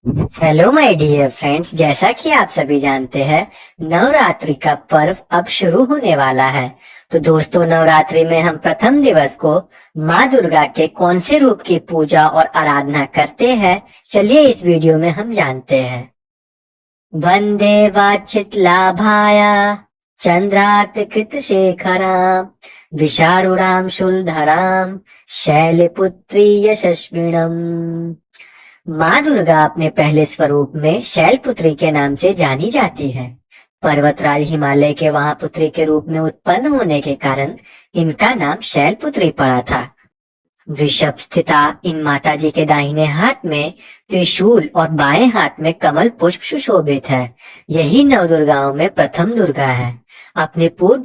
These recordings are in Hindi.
हेलो माय डियर फ्रेंड्स, जैसा कि आप सभी जानते हैं, नवरात्रि का पर्व अब शुरू होने वाला है। तो दोस्तों, नवरात्रि में हम प्रथम दिवस को माँ दुर्गा के कौन से रूप की पूजा और आराधना करते हैं, चलिए इस वीडियो में हम जानते हैं। वंदे वाचित लाभाय चंद्रार्थ कृत शेखराम विशारुणाम शूलधराम शैलपुत्री यशस्विनम। माँ दुर्गा अपने पहले स्वरूप में शैलपुत्री के नाम से जानी जाती है। पर्वतराज हिमालय के वहां पुत्री के रूप में उत्पन्न होने के कारण इनका नाम शैलपुत्री पड़ा था। वृषभ स्थिता इन माता जी के दाहिने हाथ में त्रिशूल और बाएं हाथ में कमल पुष्प सुशोभित है। यही नव दुर्गाओं में प्रथम दुर्गा है। अपने पूर्व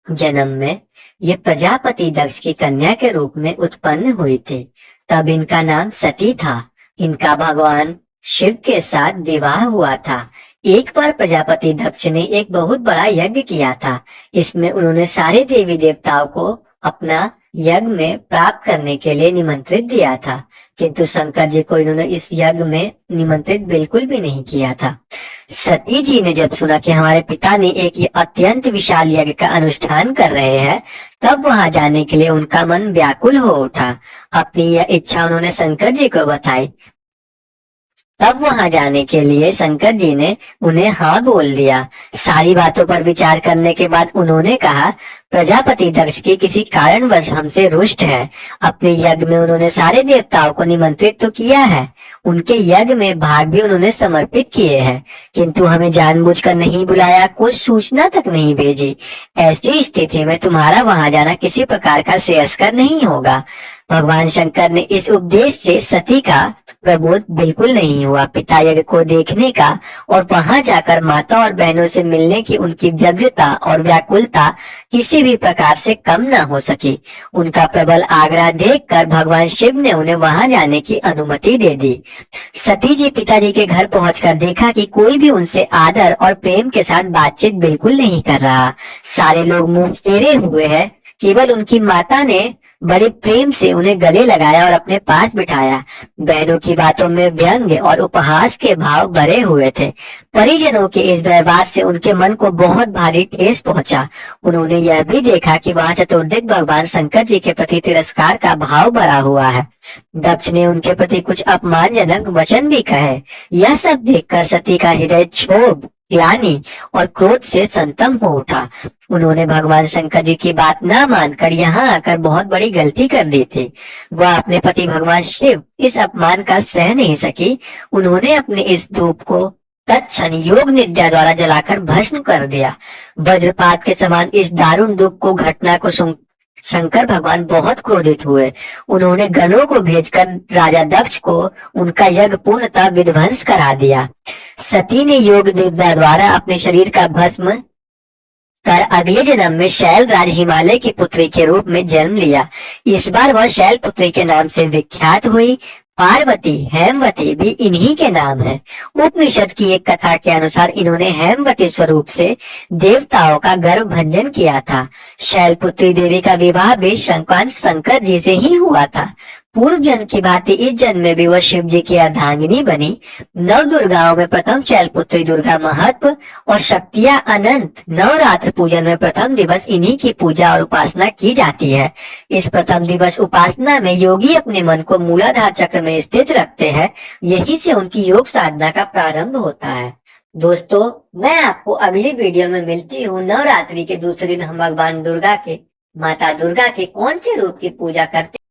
जन्म में ये प्रजापति दक्ष की कन्या के रूप में उत्पन्न हुई थी। तब इनका नाम सती था। इनका भगवान शिव के साथ विवाह हुआ था। एक बार प्रजापति दक्ष ने एक बहुत बड़ा यज्ञ किया था। इसमें उन्होंने सारे देवी देवताओं को अपना यज्ञ में प्राप्त करने के लिए निमंत्रित दिया था, किंतु शंकर जी को इन्होंने इस यज्ञ में निमंत्रित बिल्कुल भी नहीं किया था। सती जी ने जब सुना कि हमारे पिता ने एक ये अत्यंत विशाल यज्ञ का अनुष्ठान कर रहे हैं, तब वहां जाने के लिए उनका मन व्याकुल हो उठा। अपनी यह इच्छा उन्होंने शंकर जी को बताई। तब वहां जाने के लिए शंकर जी ने उन्हें हाँ बोल दिया। सारी बातों पर विचार करने के बाद उन्होंने कहा, प्रजापति दक्ष की किसी कारणवश हमसे रुष्ट है। अपने यज्ञ में उन्होंने सारे देवताओं को निमंत्रित तो किया है, उनके यज्ञ में भाग भी उन्होंने समर्पित किए हैं, किंतु हमें जानबूझकर नहीं बुलाया, कुछ सूचना तक नहीं भेजी। ऐसी स्थिति में तुम्हारा वहां जाना किसी प्रकार का श्रेयस्कर नहीं होगा। भगवान शंकर ने इस उपदेश से सती का प्रबोध बिल्कुल नहीं हुआ। पिता यज्ञ को देखने का और वहां जाकर माता और बहनों से मिलने की उनकी व्यग्रता और व्याकुलता किसी भी प्रकार से कम न हो सकी। उनका प्रबल आग्रह देखकर भगवान शिव ने उन्हें वहां जाने की अनुमति दे दी। सती जी पिताजी के घर पहुंचकर देखा कि कोई भी उनसे आदर और प्रेम के साथ बातचीत बिल्कुल नहीं कर रहा। सारे लोग मुंह फेरे हुए हैं। केवल उनकी माता ने बड़े प्रेम से उन्हें गले लगाया और अपने पास बिठाया। बहनों की बातों में व्यंग्य और उपहास के भाव भरे हुए थे। परिजनों के इस व्यवहार से उनके मन को बहुत भारी ठेस पहुंचा। उन्होंने यह भी देखा कि वहां चतुर्दिक भगवान शंकर जी के प्रति तिरस्कार का भाव भरा हुआ है। दक्ष ने उनके प्रति कुछ अपमानजनक वचन भी कहे। यह सब देखकर सती का हृदय क्षोभ, ग्लानि और क्रोध से संतप्त हो उठा। उन्होंने भगवान शंकर जी की बात न मानकर यहाँ आकर बहुत बड़ी गलती कर दी थी। वह अपने पति भगवान शिव इस अपमान का सह नहीं सकी। उन्होंने अपने इस धूप को तत्क्षण योग निद्रा द्वारा जलाकर भस्म कर दिया। वज्रपात के समान इस दारुण दुख को घटना को सुन शंकर भगवान बहुत क्रोधित हुए। उन्होंने गणों को भेजकर राजा दक्ष को उनका यज्ञ पूर्णतः विध्वंस करा दिया। सती ने योग निद्रा द्वारा अपने शरीर का भस्म कर अगले जन्म में शैलराज हिमालय की पुत्री के रूप में जन्म लिया। इस बार वह शैलपुत्री के नाम से विख्यात हुई। पार्वती, हेमवती भी इन्हीं के नाम है। उपनिषद की एक कथा के अनुसार इन्होंने हेमवती स्वरूप से देवताओं का गर्भ भंजन किया था। शैलपुत्री देवी का विवाह भी भगवान शंकर जी से ही हुआ था। पूर्व जन्म की भांति इस जन्म में भी वह शिव जी की अर्धांगिनी बनी। नव दुर्गाओं में प्रथम शैलपुत्री दुर्गा महत्व और शक्तियां अनंत। नवरात्र पूजन में प्रथम दिवस इन्हीं की पूजा और उपासना की जाती है। इस प्रथम दिवस उपासना में योगी अपने मन को मूलाधार चक्र में स्थित रखते हैं। यही से उनकी योग साधना का प्रारंभ होता है। दोस्तों, मैं आपको अगली वीडियो में मिलती हूँ। नवरात्रि के दूसरे दिन हम भगवान दुर्गा के, माता दुर्गा के कौन से रूप की पूजा करते